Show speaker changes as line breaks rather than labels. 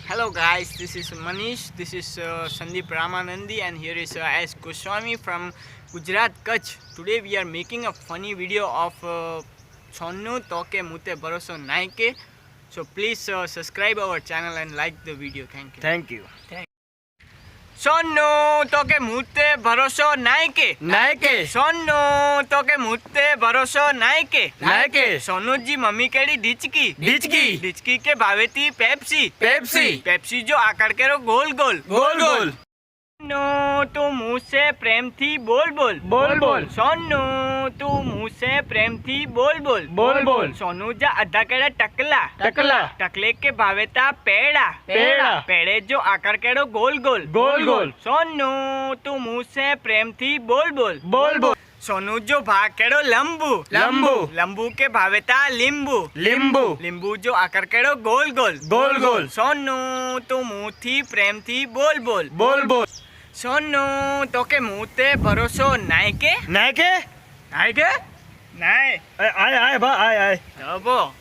Hello guys, this is Manish, this is Sandeep Ramanandi and here is S. Goswami from Gujarat, Kutch. Today we are making a funny video of Sonnu Toke Mute Bharoso Naike. So please subscribe our channel and like the video. Thank you.
Thank you.
Sonnu Toke Mute Bharoso Naike.
Naike.
Sonnu Toke Mute Bharoso Naike.
Naike.
Sonu ji mummy केड़ी डिचकी
डिचकी।
डिचकी के भावे थी Pepsi
Pepsi.
Pepsi जो आकर के रो गोल गोल
गोल गोल।
सोनू तू मुँह से प्रेम थी बोल बोल
बोल बोल।
सोनू तू मुँह से प्रेम थी बोल बोल
बोल बोल।
सोनू जा अद्धा केड़ा टकला
टकला।
टकले के भावे था पेड़ा
पेड़ा।
पेड़े जो आकर के रो गोल गोल
गोल गोल।
सोनू तू मुँह से प्रेम थी बोल बोल
बोल बोल।
सोनू जो भाग केड़ो लंबू
लंबू।
लंबू के भावे था लींबू
लींबू।
लींबू जो आकर केड़ो गोल गोल
गोल गोल।
सोनू तू मुँह थी प्रेम थी बोल बोल
बोल बोल।
सोनू तो के मुँह ते भरोसो नाय के
नायके।
नाय के नाय
आय आय बा आय आय।
अब